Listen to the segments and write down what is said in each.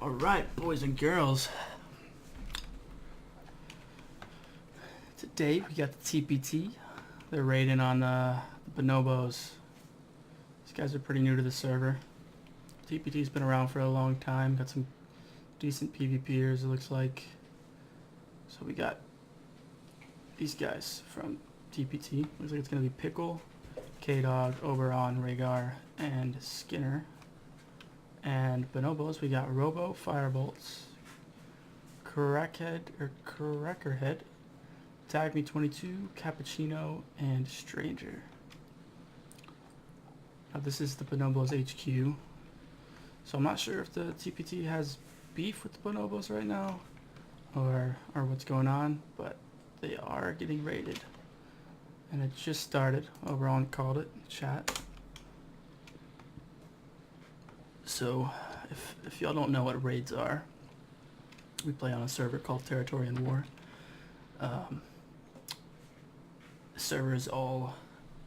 Alright, boys and girls. Today we got the TPT. They're raiding on the Bonobos. These guys are pretty new to the server. TPT's been around for a long time. Got some decent PvPers, it looks like. So we got these guys from TPT. Looks like it's going to be Pickle, K-Dog, Oberon, Rhaegar, and Skinner. And Bonobos, we got Robo, Firebolts, Crackerhead, Tag Me 22, Cappuccino, and Stranger. Now this is the Bonobos HQ. So I'm not sure if the TPT has beef with the Bonobos right now, or what's going on, but they are getting raided. And it just started. Oberon called it, chat. So, if y'all don't know what raids are, we play on a server called Territory and War. The server is all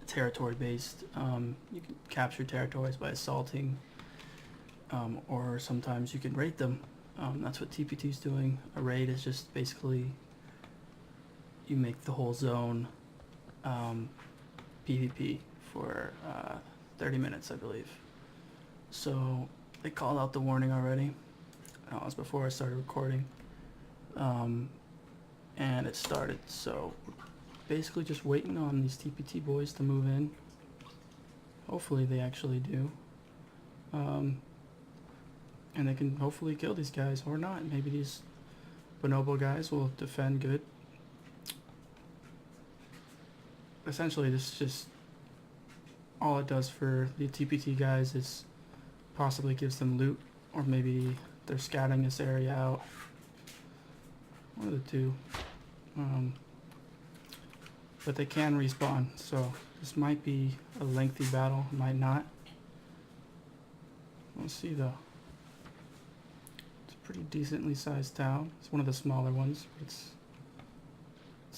territory based. You can capture territories by assaulting, or sometimes you can raid them. That's what TPT is doing. A raid is just basically you make the whole zone PvP for 30 minutes, I believe. So they called out the warning already. That was before I started recording. And it started. So basically just waiting on these TPT boys to move in. Hopefully they actually do. And they can hopefully kill these guys or not. Maybe these Bonobo guys will defend good. Essentially this is just all it does for the TPT guys is possibly gives them loot, or maybe they're scouting this area out. One of the two. But they can respawn, so this might be a lengthy battle, might not. We'll see though. It's a pretty decently sized town. It's one of the smaller ones, but it's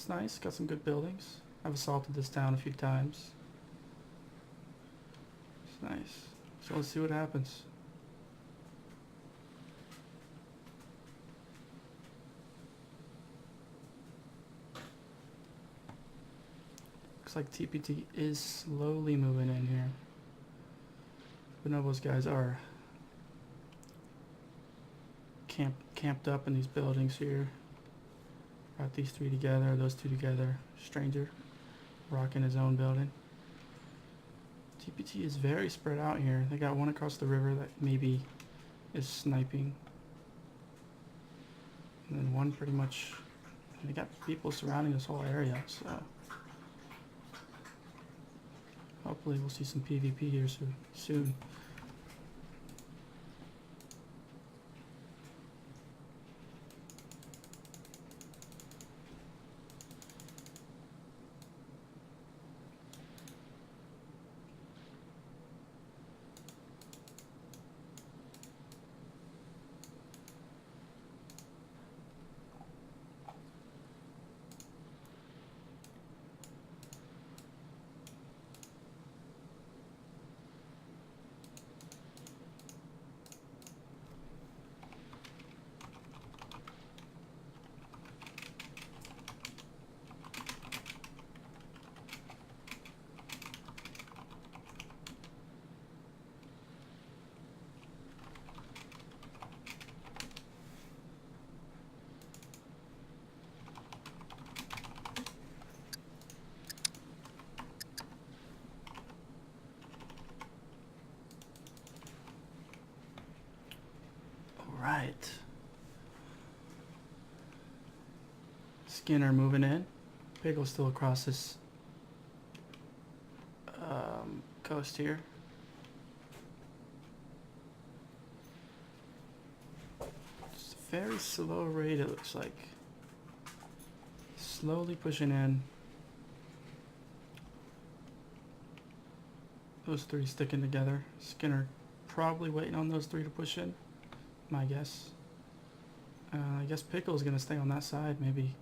nice, got some good buildings. I've assaulted this town a few times. It's nice. So let's see what happens. Looks like TPT is slowly moving in here. Bonobos guys are camped up in these buildings here. Got these three together, those two together. Stranger rocking his own building. TPT is very spread out here. They got one across the river that maybe is sniping. And then one pretty much... They got people surrounding this whole area, so... Hopefully we'll see some PvP here soon. Right. Skinner moving in. Pickle's still across this coast here. It's a very slow raid, it looks like. Slowly pushing in. Those three sticking together. Skinner probably waiting on those three to push in. My guess. I guess Pickle's gonna stay on that side, maybe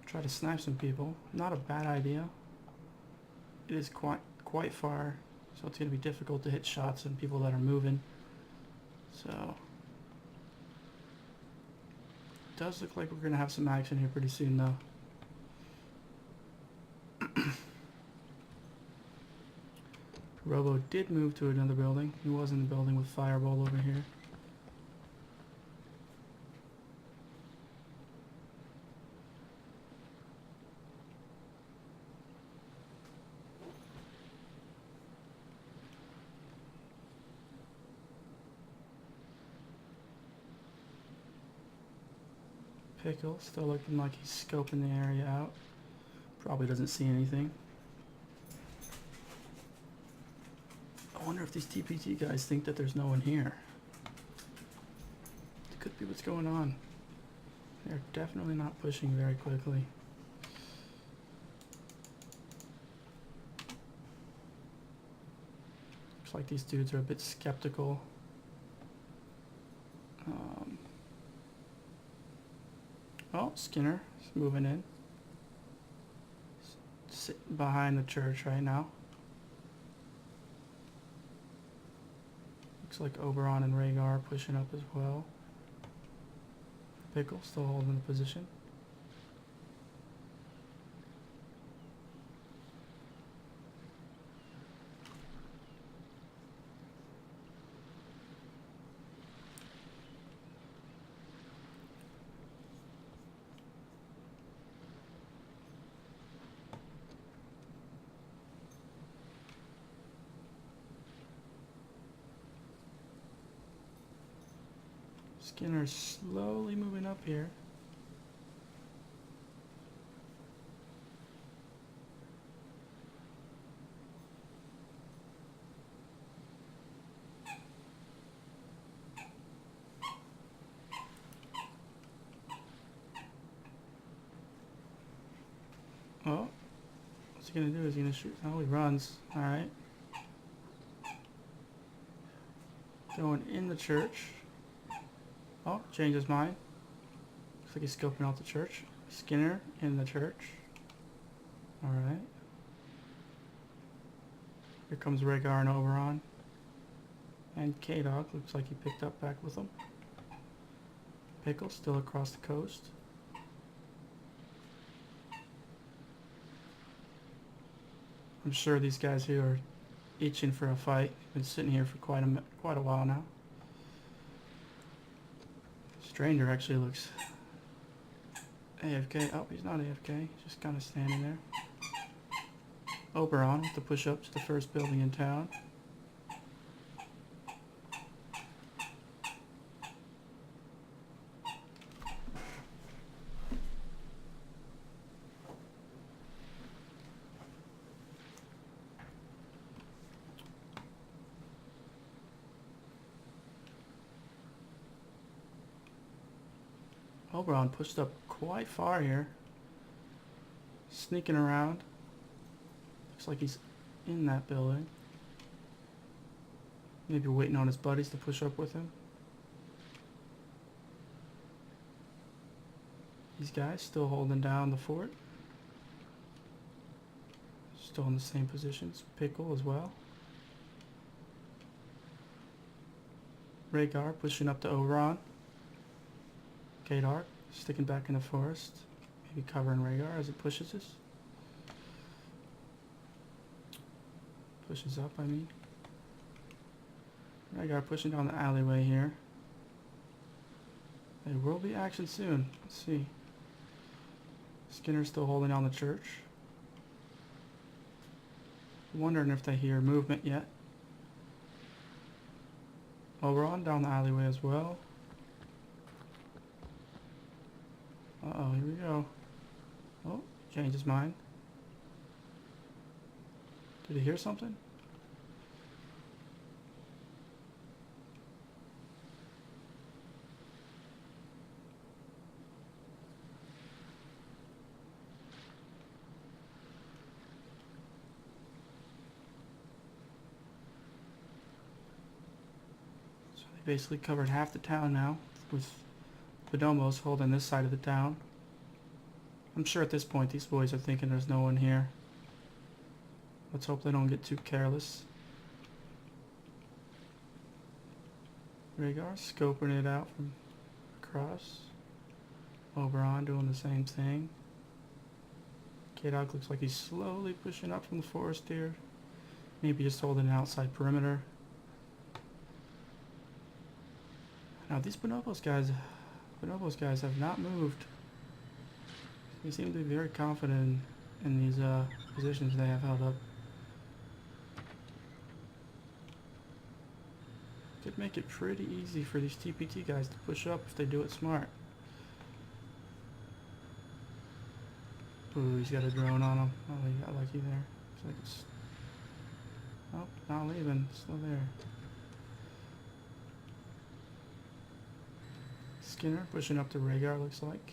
try to snipe some people. Not a bad idea. It is quite far, so it's gonna be difficult to hit shots on people that are moving. So does look like we're going to have some action here pretty soon, though. Robo did move to another building. He was in the building with Fireball over here. Pickle still looking like he's scoping the area out. Probably doesn't see anything. I wonder if these TPT guys think that there's no one here. It could be what's going on. They're definitely not pushing very quickly. Looks like these dudes are a bit skeptical. Oh, Skinner is moving in. Sitting behind the church right now. Looks like Oberon and Rhaegar pushing up as well. Pickle still holding the position. Skinner's slowly moving up here. Oh, what's he gonna do? Is he gonna shoot? Oh, he runs. Alright. Going in the church. Oh, changed his mind. Looks like he's scoping out the church. Skinner in the church. Alright. Here comes Rhaegar and Oberon. And K-Dog looks like he picked up back with him. Pickle still across the coast. I'm sure these guys here are itching for a fight. Been sitting here for quite a while now. Stranger actually looks AFK. Oh, he's not AFK. He's just kind of standing there. Oberon with the push up to the first building in town. Oberon pushed up quite far here. Sneaking around. Looks like he's in that building. Maybe waiting on his buddies to push up with him. These guys still holding down the fort. Still in the same positions. Pickle as well. Rhaegar pushing up to Oberon. K-Dark sticking back in the forest. Maybe covering Rhaegar as it pushes us. Pushes up, I mean. Rhaegar pushing down the alleyway here. There will be action soon. Let's see. Skinner's still holding down the church. Wondering if they hear movement yet. Oberon down the alleyway as well. Uh-oh, here we go. Oh, changed his mind. Did he hear something? So they basically covered half the town now, with Bonobos holding this side of the town. I'm sure at this point these boys are thinking there's no one here. Let's hope they don't get too careless. Rhaegar scoping it out from across. Oberon doing the same thing. K-Dog looks like he's slowly pushing up from the forest here. Maybe just holding an outside perimeter. Now these Bonobos guys have not moved. They seem to be very confident in these positions they have held up. Could make it pretty easy for these TPT guys to push up if they do it smart. Ooh, he's got a drone on him. Oh, he got lucky there. Looks like it's... Oh, not leaving. Still there. Skinner pushing up to Rhaegar, looks like.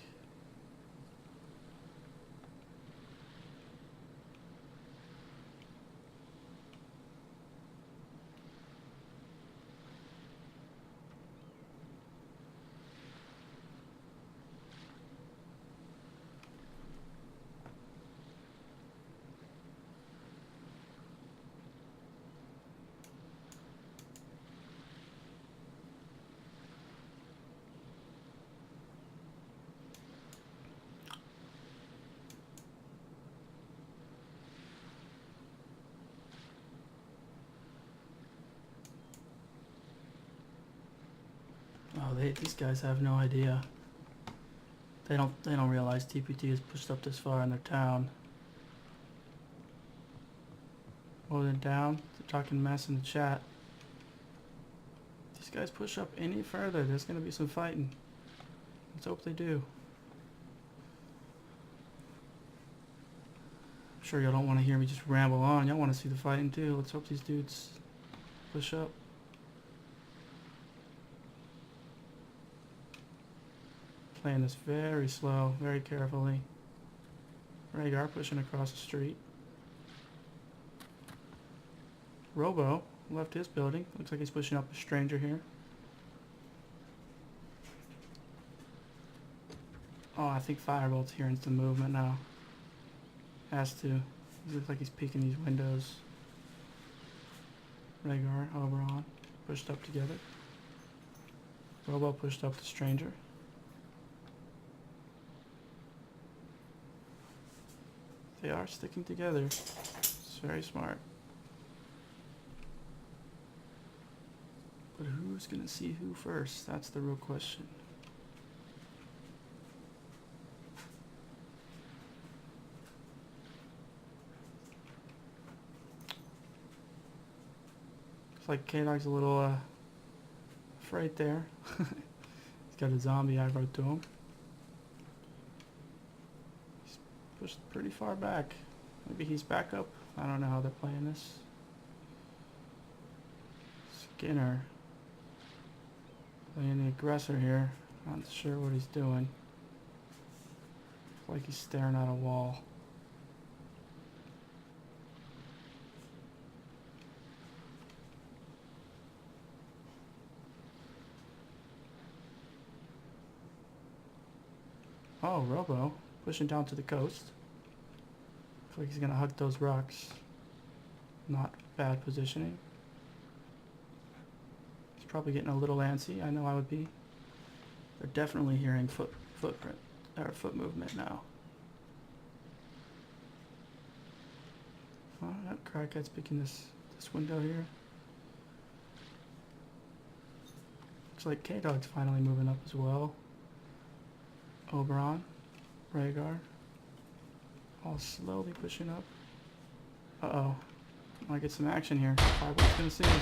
Oh, these guys have no idea. They don't realize TPT is pushed up this far in their town. Hold it down. They're talking mess in the chat. If these guys push up any further, there's gonna be some fighting. Let's hope they do. I'm sure y'all don't want to hear me just ramble on. Y'all want to see the fighting too. Let's hope these dudes push up. Playing this very slow, very carefully. Rhaegar pushing across the street. Robo left his building. Looks like he's pushing up a stranger here. Oh, I think Firebolt's hearing some movement now. Has to. He looks like he's peeking these windows. Rhaegar, Oberon, pushed up together. Robo pushed up the stranger. They are sticking together. It's very smart. But who's gonna see who first? That's the real question. Looks like K-Dog's a little afraid there. He's got a zombie aggro to him. Pushed pretty far back. Maybe he's back up. I don't know how they're playing this. Skinner playing the aggressor here. Not sure what he's doing. Looks like he's staring at a wall. Oh, Robo pushing down to the coast. Looks like he's gonna hug those rocks. Not bad positioning. He's probably getting a little antsy. I know I would be. They're definitely hearing foot movement now. Oh, that Crackhead's picking this window here. Looks like K-Dog's finally moving up as well. Oberon, Rhaegar, all slowly pushing up. Uh-oh. Might get some action here. Firebolt's gonna see him.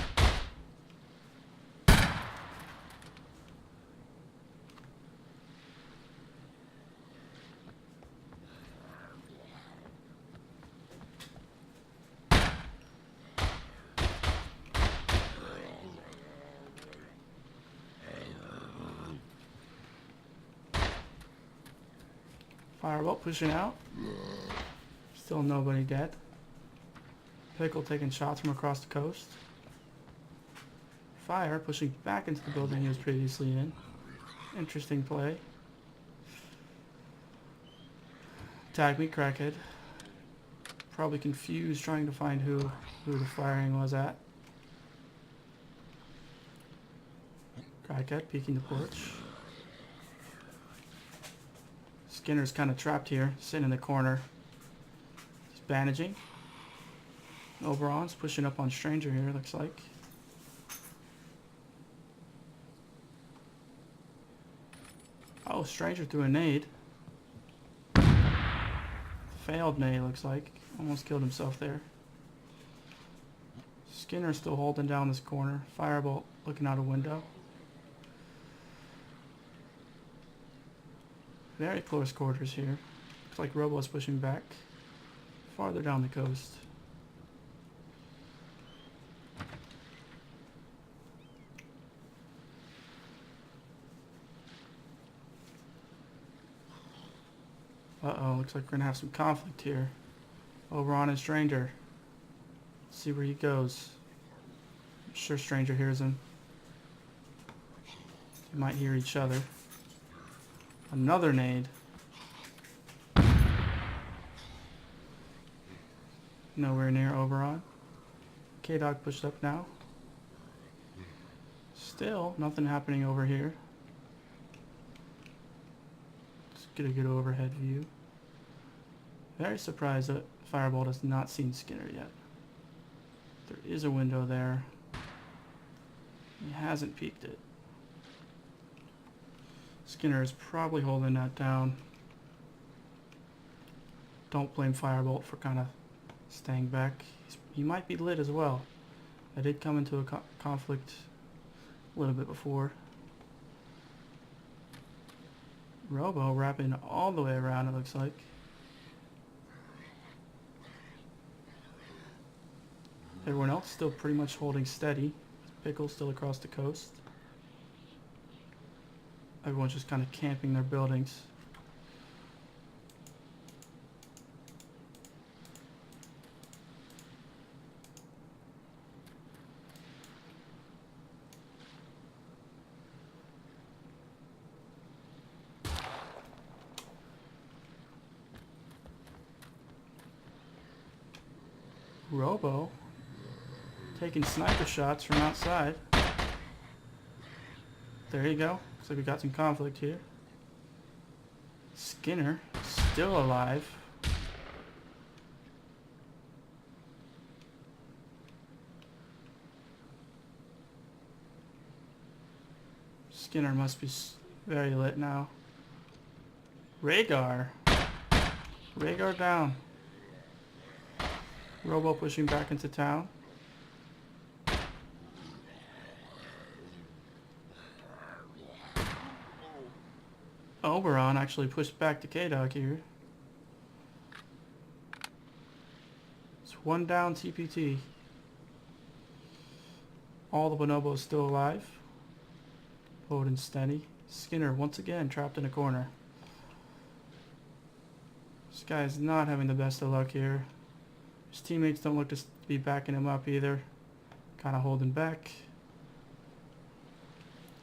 Firebolt pushing out. Still nobody dead. Pickle taking shots from across the coast. Fire pushing back into the building he was previously in. Interesting play. Tag me, Crackhead. Probably confused trying to find who the firing was at. Crackhead peeking the porch. Skinner's kind of trapped here, sitting in the corner. He's bandaging. Oberon's pushing up on Stranger here, looks like. Oh, Stranger threw a nade. Failed nade, looks like. Almost killed himself there. Skinner's still holding down this corner. Firebolt looking out a window. Very close quarters here. Looks like Robo's pushing back. Farther down the coast. Uh-oh, looks like we're gonna have some conflict here. Oberon and Stranger. Let's see where he goes. I'm sure Stranger hears him. They might hear each other. Another nade. Nowhere near Oberon. K-Dog pushed up now. Still, nothing happening over here. Let's get a good overhead view. Very surprised that Firebolt has not seen Skinner yet. There is a window there. He hasn't peeked it. Skinner is probably holding that down. Don't blame Firebolt for kind of staying back. He might be lit as well. I did come into a conflict a little bit before. Robo wrapping all the way around, it looks like. Everyone else still pretty much holding steady. Pickle still across the coast. Everyone's just kind of camping their buildings. Robo taking sniper shots from outside. There you go. Looks like we got some conflict here. Skinner still alive. Skinner must be very lit now. Rhaegar. Rhaegar down. Robo pushing back into town. Oberon actually pushed back to K-Dog here. It's one down TPT. All the Bonobos still alive. Holding steady. Skinner once again trapped in a corner. This guy is not having the best of luck here. His teammates don't look to be backing him up either. Kind of holding back.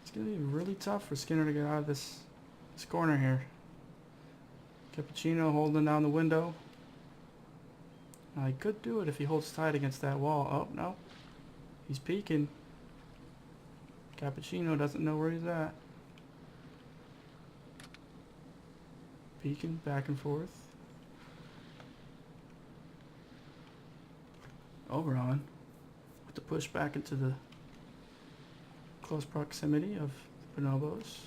It's going to be really tough for Skinner to get out of this corner here. Cappuccino holding down the window. Now he could do it if he holds tight against that wall. Oh, no. He's peeking. Cappuccino doesn't know where he's at. Peeking back and forth. Oberon with the push back into the close proximity of the Bonobos.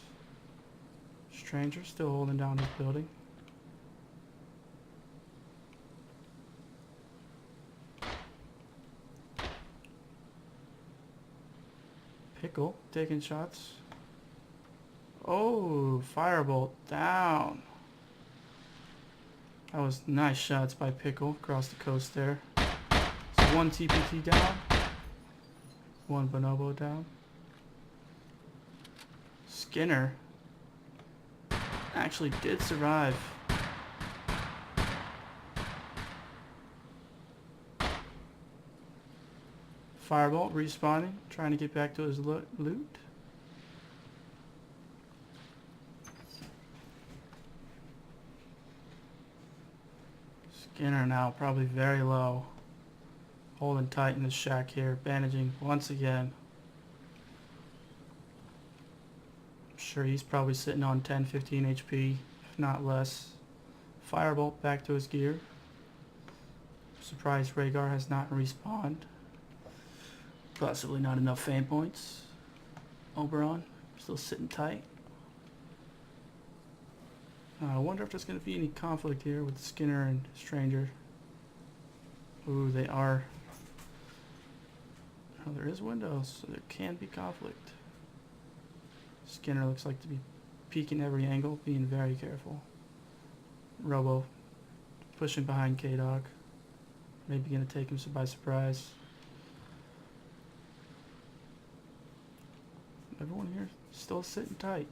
Stranger still holding down his building. Pickle taking shots. Oh, Firebolt down. That was nice shots by Pickle across the coast there. So one TPT down. One Bonobo down. Skinner actually did survive. Firebolt respawning, trying to get back to his loot. Skinner now probably very low. Holding tight in the shack here, bandaging once again. I'm sure he's probably sitting on 10-15 HP. not less. Firebolt back to his gear. Surprised Rhaegar has not respawned. Possibly not enough fame points. Oberon still sitting tight. I wonder if there's going to be any conflict here with Skinner and Stranger. Ooh, they are. Oh, there is windows, so there can be conflict. Skinner looks like to be peeking every angle, being very careful. Robo pushing behind K-Dog. Maybe going to take him by surprise. Everyone here still sitting tight.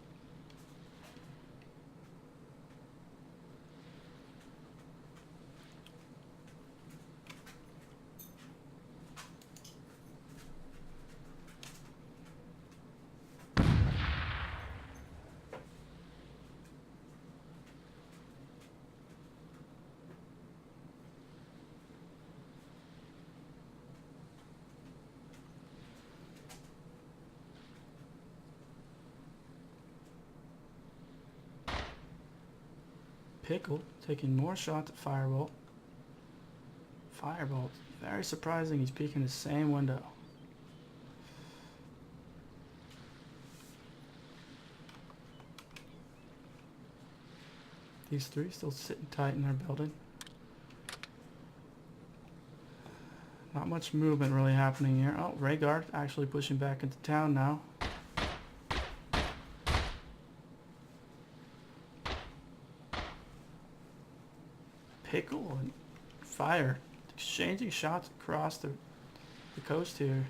Pickle taking more shots at Firebolt. Firebolt, very surprising, he's peeking the same window. These three still sitting tight in their building. Not much movement really happening here. Oh, Rhaegar actually pushing back into town now. Pickle and Fire exchanging shots across the coast here.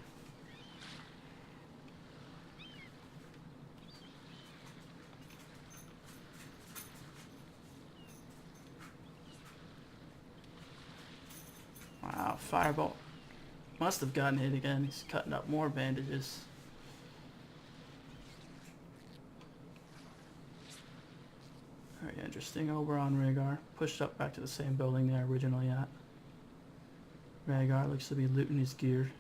Wow, Firebolt must have gotten hit again. He's cutting up more bandages. Very interesting. Oberon Rhaegar pushed up back to the same building they were originally at. Rhaegar looks to be looting his gear.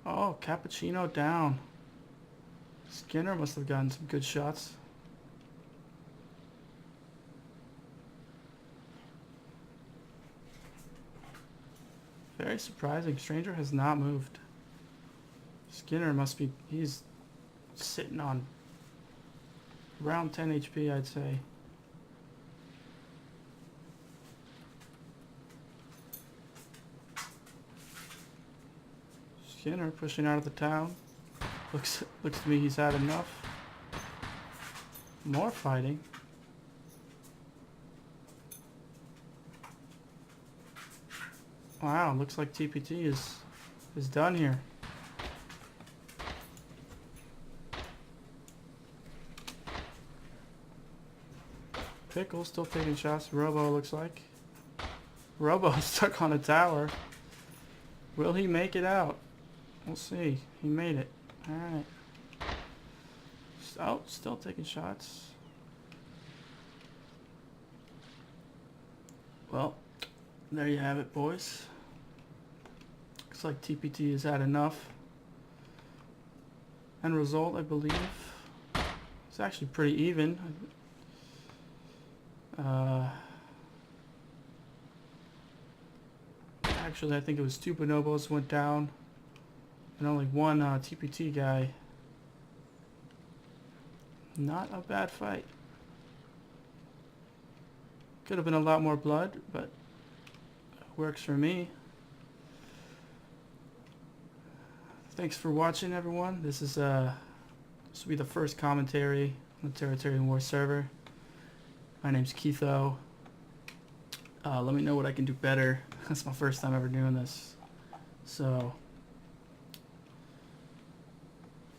Oh, Cappuccino down. Skinner must have gotten some good shots. Very surprising. Stranger has not moved. Skinner must be... he's sitting on around 10 HP, I'd say. Skinner pushing out of the town. Looks to me he's had enough. More fighting. Wow, looks like TPT is done here. Pickle still taking shots. Robo looks like. Robo stuck on a tower. Will he make it out? We'll see. He made it. Alright. Oh, still taking shots. Well, there you have it, boys. Looks like TPT has had enough. End result, I believe, it's actually pretty even. Actually, I think it was 2 Bonobos went down, and only 1 TPT guy. Not a bad fight. Could have been a lot more blood, but works for me. Thanks for watching, everyone. This will be the first commentary on the Territory War server. My name's Keitho. Let me know what I can do better. That's my first time ever doing this, so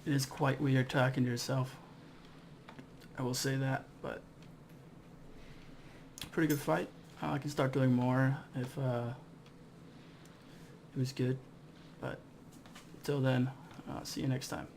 it is quite weird talking to yourself. I will say that, but pretty good fight. I can start doing more if it was good, but until then, see you next time.